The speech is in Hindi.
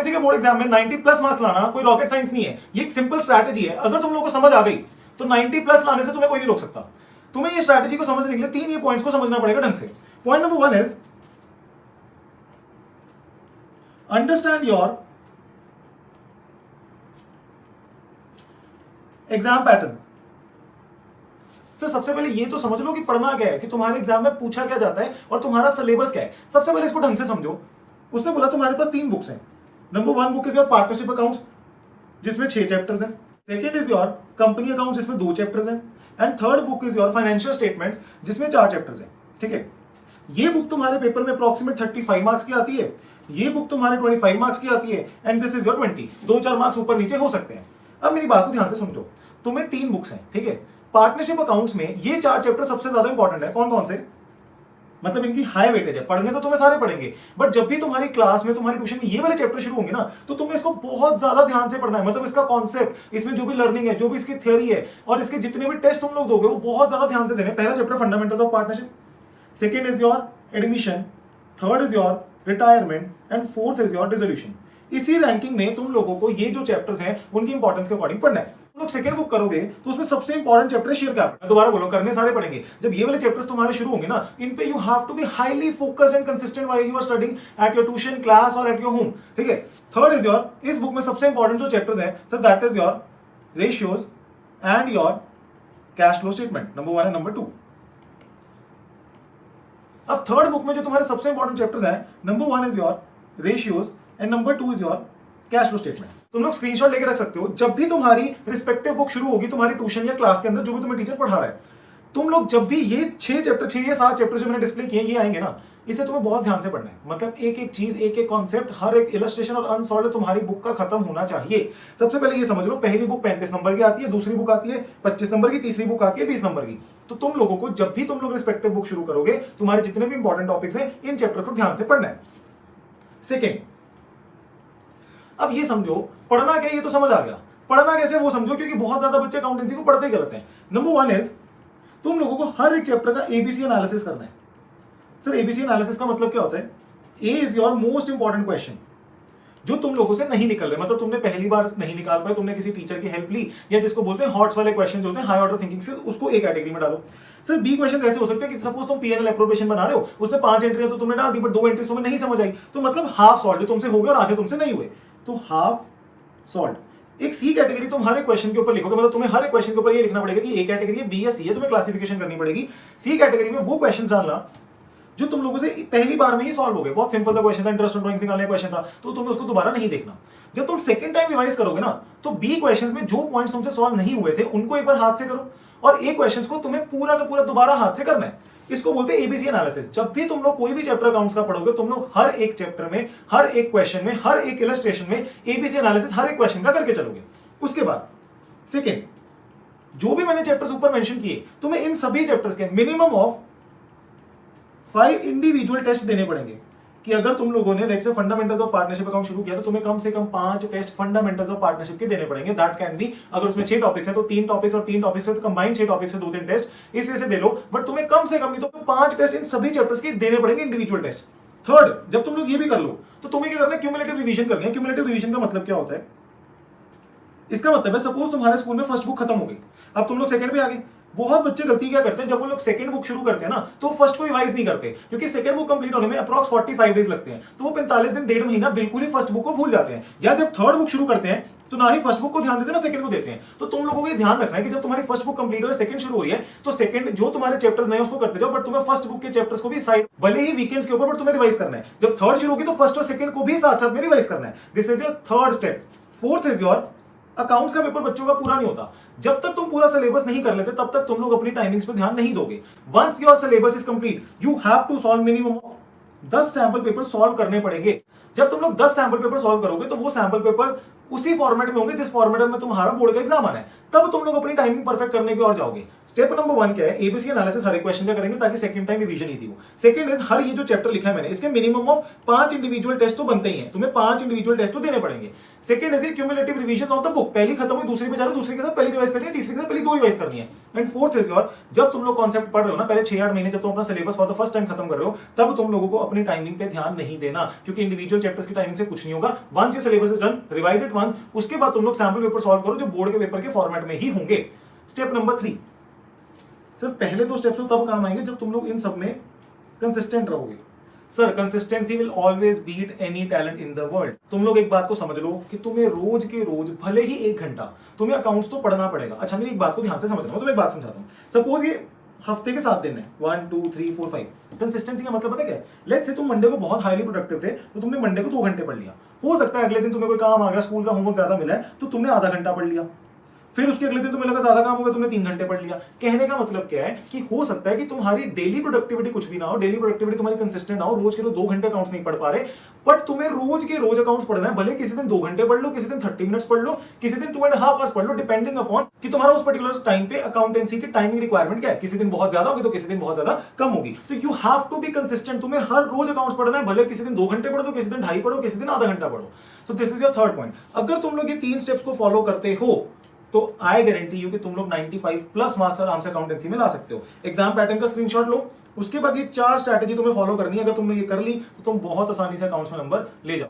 किसी के बोर्ड एग्जाम में 90 प्लस मार्क्स लाना कोई रॉकेट साइंस नहीं है, ये एक सिंपल स्ट्रैटेजी है। अगर तुम लोगों को समझ आ गई तो 90 प्लस लाने से तुम्हें कोई नहीं रोक सकता। तुम्हें ये स्ट्रैटेजी को समझने के लिए 3 ये पॉइंट्स को समझना पड़ेगा ढंग से। Point number 1 is understand your exam pattern. Sir सबसे पहले ये तो समझ लो कि पढ़ना क्या है, कि तुम्हारे एग्जाम में पूछा क्या जाता है और तुम्हारा सिलेबस क्या है। सबसे पहले इसको ढंग से समझो। उसने बोला तुम्हारे पास 3 बुक्स हैं। Number 1 book is your partnership accounts जिसमें 6 चैप्टर्स हैं। Second is your company account जिसमें 2 चैप्टर्स हैं। And third book is your financial statements जिसमें 4 चैप्टर्स हैं। ठीक है, ये बुक तुम्हारे पेपर में अप्रॉक्सीमेट 35 मार्क्स की आती है, ये बुक तुम्हारे 25 मार्क्स की आती है, and this is your 20। 2-4 marks ऊपर नीचे हो सकते हैं। अब मेरी बात को ध्यान से समझो, तुम्हें 3 बुक्स हैं। ठीक है, पार्टनरशिप अकाउंट्स में ये 4 चैप्टर सबसे ज्यादा इंपॉर्टेंट है। कौन कौन से, मतलब इनकी हाई वेटेज है। पढ़ने तो तुम्हें सारे पढ़ेंगे, बट जब भी तुम्हारी क्लास में तुम्हारी ट्यूशन में ये वाले चैप्टर शुरू होंगे ना, तो तुम्हें इसको बहुत ज्यादा ध्यान से पढ़ना है। मतलब इसका कॉन्सेप्ट, इसमें जो भी लर्निंग है, जो भी इसकी थ्योरी है और इसके जितने भी टेस्ट तुम लोग दोगे वो बहुत ज्यादा ध्यान से देने। पहला chapter fundamentals of partnership, second is your admission, third is your retirement and fourth is your dissolution. इसी रैंकिंग में तुम लोगों को ये जो चैप्टर्स हैं उनकी इंपॉर्टेंस के अकॉर्डिंग पढ़ना है। तुम लोग सेकंड बुक करोगे तो उसमें सबसे इंपॉर्टेंट चैप्टर है शेयर कैपिटल। दोबारा बोलो, करने सारे पढ़ेंगे। जब ये वाले चैप्टर्स तुम्हारे शुरू होंगे ना, इन पे you have to be highly focused and consistent while you are studying at your tuition class और एट योर होम। ठीक है, थर्ड इज योर, इस बुक में सबसे इंपॉर्टेंट जो चैप्टर्स हैं sir that is your ratios and your cash flow statement. Number 1 and number 2। अब थर्ड बुक में जो तुम्हारे सबसे इंपॉर्टेंट चैप्टर्स हैं, number 1 is your ratios and number 2 is your cash flow statement. तुम लोग स्क्रीनशॉट लेके रख सकते हो। जब भी तुम्हारी रिस्पेक्टिव बुक शुरू होगी तुम्हारी ट्यूशन या क्लास के अंदर, जो भी तुम्हें टीचर पढ़ा रहा है, तुम लोग जब भी ये 6 चैप्टर 6 या 7 चैप्टर जो मैंने डिस्प्ले किए ये आएंगे ना, इसे तुम्हें बहुत ध्यान से पढ़ना है। मतलब एक एक चीज, एक एक कॉन्सेप्ट, हर एक इलस्ट्रेशन और अनसॉल्व तुम्हारी बुक का खत्म होना चाहिए। सबसे पहले ये समझ लो, पहली बुक 35 नंबर की आती है, दूसरी बुक आती है 25 नंबर की, तीसरी बुक आती है 20 नंबर की। तो तुम लोगों को जब भी तुम लोग रिस्पेक्टिव बुक शुरू करोगे, तुम्हारे जितने भी इंपॉर्टेंट टॉपिक्स हैं इन चैप्टर को ध्यान से पढ़ना है। सेकेंड, अब ये समझो पढ़ना क्या है, ये तो समझ आ गया। पढ़ना कैसे वो समझो, क्योंकि बहुत ज्यादा बच्चे अकाउंटेंसी को पढ़ते ही गलत हैं। नंबर 1 इज, तुम लोगों को हर एक चैप्टर का एबीसी एनालिसिस करना है। सर एबीसी एनालिसिस का मतलब क्या होता है? A is your most important question जो तुम लोगों से नहीं निकल रहे, मतलब तुमने पहली बार नहीं निकाल पाए, तुमने किसी टीचर की हेल्प ली, या जिसको बोलते हैं हॉट्स वाले क्वेश्चन जो होते हैं हाई ऑर्डर थिंकिंग से, उसको एक कैटेगरी में डालो। सर बी क्वेश्चन ऐसे हो सकते हैं कि सपोज तुम पीएनएल एप्रोप्रिएशन बना रहे हो, उसमें 5 एंट्री तो तुमने डाल दी, बट 2 एंट्रीज तुम्हें नहीं समझ आई, तो मतलब हाफ सॉल्व जो तुमसे हो गया और आधे तुमसे नहीं हुए, तो हाफ सॉल्व। एक सी कैटेगरी तुम हर एक क्वेश्चन के ऊपर लिखोगे, मतलब तुम्हें हर एक क्वेश्चन के ऊपर ये लिखना पड़ेगा कि ए कैटेगरी है, बी या सी है, तुम्हें क्लासिफिकेशन करनी पड़ेगी। सी कैटेगरी में वो क्वेश्चन डालना जो तुम लोगों से पहली बार में ही सॉल्व हो गए, बहुत सिंपल सा क्वेश्चन था, इंटरेस्ट ऑन ड्राइंग निकालने का क्वेश्चन था, तो तुम्हें उसको दोबारा नहीं देखना। जब तुम सेकंड टाइम रिवाइज करोगे ना, तो बी क्वेश्चंस में जो पॉइंट्स तुमसे सॉल्व नहीं हुए थे उनको एक बार हाथ से करो, और ए क्वेश्चंस को तुम्हें पूरा का पूरा दोबारा हाथ से करना है। इसको बोलते हैं एबीसी एनालिसिस। जब भी तुम लोग कोई भी चैप्टर अकाउंट्स का पढ़ोगे, तुम लोग हर एक चैप्टर में, हर एक क्वेश्चन में, हर एक इलस्ट्रेशन में एबीसी एनालिसिस हर एक क्वेश्चन का करके चलोगे। उसके बाद सेकेंड, जो भी मैंने चैप्टर्स ऊपर मेंशन किए, तुम्हें इन सभी चैप्टर्स के मिनिमम ऑफ 5 इंडिविजुअल टेस्ट देने पड़ेंगे। कि अगर तुम लोगों ने let's say fundamentals of partnership account शुरू किया, तो तुम्हें कम से कम 5 टेस्ट फंडामेंटल्स ऑफ पार्टनरशिप के देने पड़ेंगे। दैट कैन बी, अगर उसमें 6 टॉपिक्स हैं तो 3 टॉपिक्स, और 3 टॉपिक्स से तो कंबाइंड 6 टॉपिक्स से 2-3 टेस्ट इस वजह से दे लो, बट तुम्हें कम से कम नहीं तो 5 टेस्ट इन सभी चैप्टर्स के देने पड़ेंगे, इंडिविजुअल टेस्ट। थर्ड, जब तुम लोग ये भी कर लो तो तुम्हें क्या करना है? क्यूमुलेटिव रिवीजन करनी है। क्यूमुलेटिव रिवीजन का मतलब क्या होता है? इसका मतलब है सपोज तुम्हारे स्कूल में फर्स्ट बुक खत्म हो गई, अब तुम लोग सेकंड पे आ गए। बहुत बच्चे गलती क्या करते हैं, जब वो लोग सेकंड बुक शुरू करते हैं ना, तो फर्स्ट को रिवाइज नहीं करते, क्योंकि सेकंड बुक कंप्लीट होने में अप्रॉक्स 45 डेज लगते हैं, तो वो 45 दिन 1.5 महीना बिल्कुल ही फर्स्ट बुक को भूल जाते हैं। या जब थर्ड बुक शुरू करते हैं तो ना ही फर्स्ट बुक को ध्यान देते हैं ना सेकंड को देते हैं। तो तुम लोगों को ये ध्यान रखना है कि जब तुम्हारी फर्स्ट बुक कंप्लीट हो रही है, सेकंड शुरू हुई है, तो सेकंड जो तुम्हारे चैप्टर्स नहीं उसको करते जाओ, बट तुम्हें फर्स्ट बुक के चैप्टर्स को भी साइड, भले ही वीकेंड्स के ऊपर, बट तुम्हें रिवाइज करना है। जब थर्ड शुरू होगी तो फर्स्ट और सेकंड को भी साथ साथ में रिवाइज करना है। This is your third step. Fourth is your accounts का पेपर बच्चों का पूरा नहीं होता। जब तक तुम पूरा सिलेबस नहीं कर लेते, तब तक तुम लोग अपनी टाइमिंग्स पे ध्यान नहीं दोगे। Once your syllabus is complete, you have to solve minimum of 10 sample paper solve करने पड़ेंगे। जब तुम लोग 10 सैंपल पेपर सॉल्व करोगे, तो वो सैंपल पेपर्स उसी फॉर्मेट में होंगे जिस फॉर्मेट में तुम्हारा बोर्ड का एग्जाम आना है, तब तुम लोग अपनी टाइमिंग परफेक्ट करने की ओर जाओगे। स्टेप नंबर 1 क्या है? एबीसी एनालिसिस हर एक क्वेश्चन का करेंगे ताकि सेकंड टाइम रिवीजन इजी हो। सेकंड इज, हर ये जो चैप्टर लिखा है मैंने, इसके मिनिमम ऑफ 5 इंडिविजुअल टेस्ट तो बनते ही हैं, तुम्हें 5 इंडिविजुअल टेस्ट तो देने पड़ेंगे। Second is cumulative revision of the book, पहली खत्म हुई दूसरी पे जा रहे हो, दूसरी के साथ पहली रिवाइज करनी है, तीसरी के साथ पहली 2 रिवाइज करनी है। एंड फोर्थ इज योर, जब तुम लोग कॉन्सेप्ट पढ़ रहे हो ना, पहले 6-8 महीने जब तुम अपना syllabus for the first time खत्म कर रहे हो, तब तुम लोगों को अपनी टाइमिंग पे ध्यान नहीं देना, क्योंकि इंडिविजुअल चैप्टर्स की टाइमिंग से कुछ नहीं होगा। Once your syllabus is done, revise it once, उसके बाद तुम लोग सैंपल पेपर सॉल्व करो जो बोर्ड के पेपर के फॉर्मेट में ही होंगे। स्टेप नंबर 3, सर पहले 2 स्टेप्स तो तब काम आएंगे जब तुम लोग इन सब में कंसिस्टेंट रहोगे। Sir consistency will always beat any talent in the world. तुम लोग एक बात को समझ लो कि तुम्हें रोज के रोज भले ही 1 घंटा तुम्हें अकाउंट्स तो पढ़ना पड़ेगा। अच्छा मेरी एक बात को ध्यान से समझना, मैं तुम्हें एक बात समझाता हूँ। सपोज ये हफ्ते के 7 दिन है, 1 2 3 4 5। कंसिस्टेंसी का मतलब पता क्या है? लेट्स से तुम मंडे को बहुत हाईली प्रोडक्टिव थे तो तुमने मंडे को 2 घंटे पढ़ लिया। हो सकता है अगले दिन तुम्हें कोई काम आ गया, स्कूल का होमवर्क ज्यादा मिला है तो तुमने आधा घंटा पढ़ लिया। फिर उसके अगले दिन तुम्हें लगा ज्यादा काम हो गया, तुमने 3 घंटे पढ़ लिया। कहने का मतलब क्या है कि हो सकता है कि तुम्हारी डेली प्रोडक्टिविटी कुछ भी ना हो, डेली प्रोडक्टिविटी तुम्हारी कंसिस्टेंट ना हो, रोज के रोज 2 घंटे अकाउंट्स नहीं पढ़ पा रहे, बट तुम्हें रोज के रोज अकाउंट्स पढ़ना है। भले किसी दिन 2 घंटे पढ़ लो, किसी दिन 30 मिनट्स पढ़ लो, किसी दिन 2.5 आवर्स पढ़ लो, डिपेंडिंग अपॉन कि तुम्हारा उस पर्टिकुलर टाइम पे अकाउंटेंसी की टाइमिंग रिक्वायरमेंट क्या है। किसी दिन बहुत ज्यादा होगी तो किसी दिन बहुत ज्यादा कम होगी। तो you have to be consistent. तुम्हें हर रोज अकाउंट्स पढ़ना है, भले किसी दिन 2 घंटे पढ़ो, किसी दिन 2.5 पढ़ो, किसी दिन आधा घंटा पढ़ो। So this is your third point. अगर तुम लोग ये 3 स्टेप्स को फॉलो करते हो तो आई गारंटी यू कि तुम लोग 95 प्लस मार्क्स आराम से अकाउंटेंसी में ला सकते हो। एग्जाम पैटर्न का स्क्रीनशॉट लो, उसके बाद ये 4 स्ट्रैटेजी तुम्हें फॉलो करनी है। अगर तुमने ये कर ली तो तुम बहुत आसानी से अकाउंट्स में नंबर ले जाओ।